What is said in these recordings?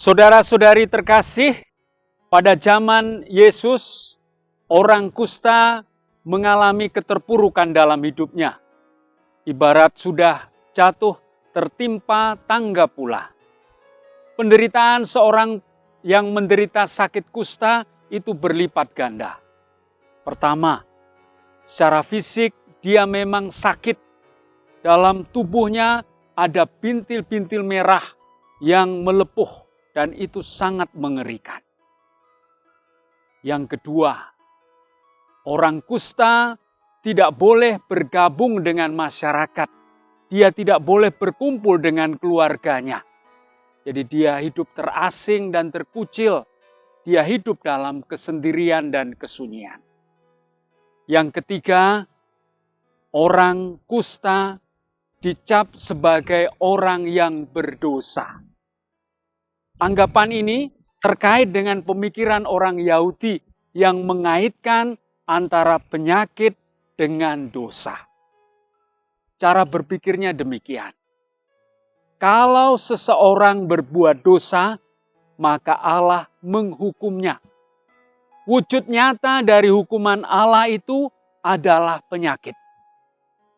Saudara-saudari terkasih, pada zaman Yesus, orang kusta mengalami keterpurukan dalam hidupnya. Ibarat sudah jatuh tertimpa tangga pula. Penderitaan seorang yang menderita sakit kusta itu berlipat ganda. Pertama, secara fisik dia memang sakit. Dalam tubuhnya ada bintil-bintil merah yang melepuh dan itu sangat mengerikan. Yang kedua, orang kusta tidak boleh bergabung dengan masyarakat. Dia tidak boleh berkumpul dengan keluarganya. Jadi dia hidup terasing dan terkucil. Dia hidup dalam kesendirian dan kesunyian. Yang ketiga, orang kusta dicap sebagai orang yang berdosa. Anggapan ini terkait dengan pemikiran orang Yahudi yang mengaitkan antara penyakit dengan dosa. Cara berpikirnya demikian. Kalau seseorang berbuat dosa, maka Allah menghukumnya. Wujud nyata dari hukuman Allah itu adalah penyakit.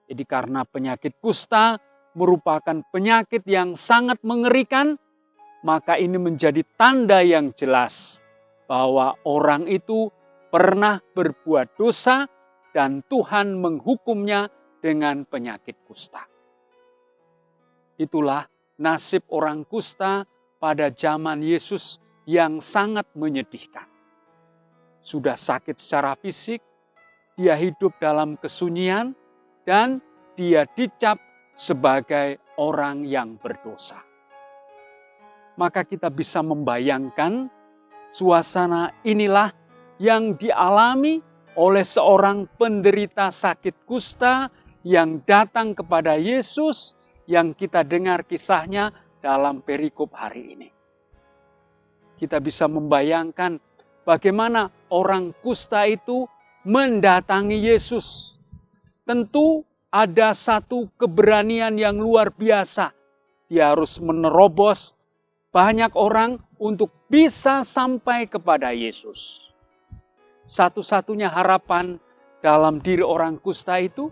Jadi karena penyakit kusta merupakan penyakit yang sangat mengerikan, maka ini menjadi tanda yang jelas bahwa orang itu pernah berbuat dosa dan Tuhan menghukumnya dengan penyakit kusta. Itulah nasib orang kusta pada zaman Yesus yang sangat menyedihkan. Sudah sakit secara fisik, dia hidup dalam kesunyian, dan dia dicap sebagai orang yang berdosa. Maka kita bisa membayangkan suasana inilah yang dialami oleh seorang penderita sakit kusta yang datang kepada Yesus yang kita dengar kisahnya dalam perikop hari ini. Kita bisa membayangkan bagaimana orang kusta itu mendatangi Yesus. Tentu ada satu keberanian yang luar biasa. Dia harus menerobos banyak orang untuk bisa sampai kepada Yesus. Satu-satunya harapan dalam diri orang kusta itu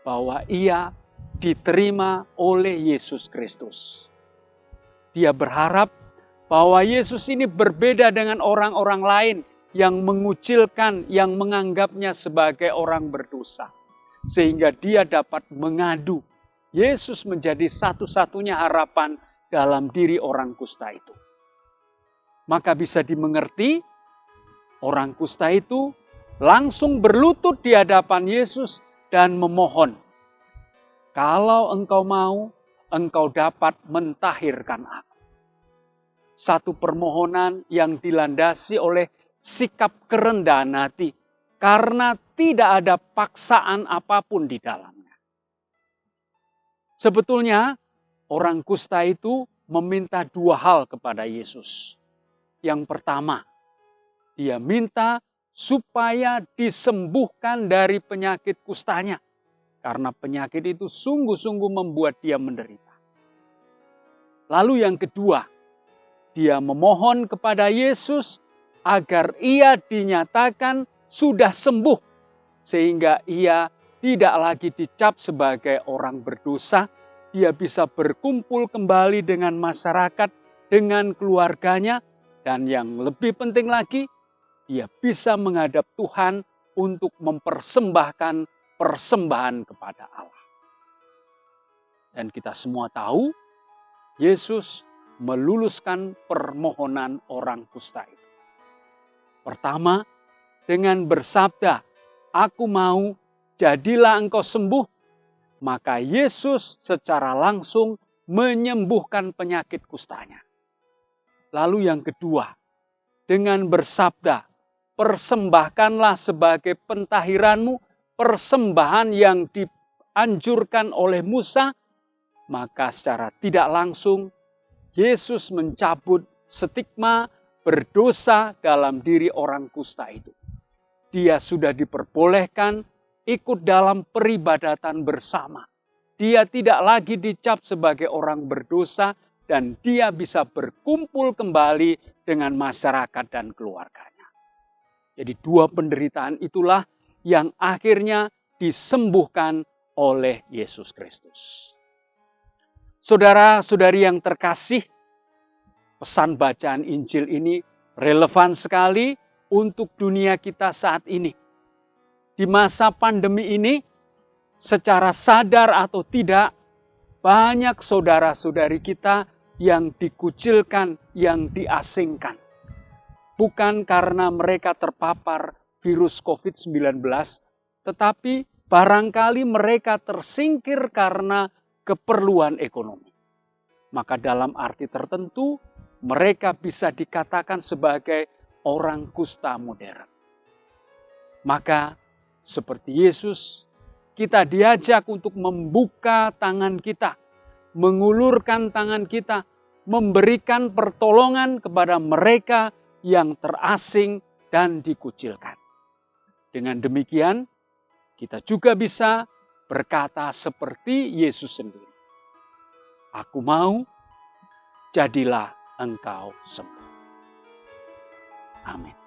bahwa ia diterima oleh Yesus Kristus. Dia berharap bahwa Yesus ini berbeda dengan orang-orang lain yang mengucilkan, yang menganggapnya sebagai orang berdosa. Sehingga dia dapat mengadu. Yesus menjadi satu-satunya harapan dalam diri orang kusta itu. Maka bisa dimengerti, orang kusta itu langsung berlutut di hadapan Yesus dan memohon, "Kalau engkau mau, engkau dapat mentahirkan aku." Satu permohonan yang dilandasi oleh sikap kerendahan hati, karena tidak ada paksaan apapun di dalamnya. Sebetulnya orang kusta itu meminta dua hal kepada Yesus. Yang pertama, dia minta supaya disembuhkan dari penyakit kustanya. Karena penyakit itu sungguh-sungguh membuat dia menderita. Lalu yang kedua, dia memohon kepada Yesus agar ia dinyatakan sudah sembuh. Sehingga ia tidak lagi dicap sebagai orang berdosa. Dia bisa berkumpul kembali dengan masyarakat, dengan keluarganya. Dan yang lebih penting lagi, dia bisa menghadap Tuhan untuk mempersembahkan persembahan kepada Allah. Dan kita semua tahu, Yesus meluluskan permohonan orang kusta itu. Pertama, dengan bersabda, "Aku mau, jadilah engkau sembuh." Maka Yesus secara langsung menyembuhkan penyakit kustanya. Lalu yang kedua, dengan bersabda, "Persembahkanlah sebagai pentahiranmu persembahan yang dianjurkan oleh Musa." Maka secara tidak langsung Yesus mencabut stigma berdosa dalam diri orang kusta itu. Dia sudah diperbolehkan ikut dalam peribadatan bersama. Dia tidak lagi dicap sebagai orang berdosa dan dia bisa berkumpul kembali dengan masyarakat dan keluarganya. Jadi dua penderitaan itulah yang akhirnya disembuhkan oleh Yesus Kristus. Saudara-saudari yang terkasih, pesan bacaan Injil ini relevan sekali untuk dunia kita saat ini. Di masa pandemi ini, secara sadar atau tidak, banyak saudara-saudari kita yang dikucilkan, yang diasingkan. Bukan karena mereka terpapar virus COVID-19, tetapi barangkali mereka tersingkir karena keperluan ekonomi. Maka dalam arti tertentu, mereka bisa dikatakan sebagai orang kusta modern. Maka seperti Yesus, kita diajak untuk membuka tangan kita, mengulurkan tangan kita, memberikan pertolongan kepada mereka yang terasing dan dikucilkan. Dengan demikian, kita juga bisa berkata seperti Yesus sendiri. Aku mau, jadilah engkau sembuh. Amin.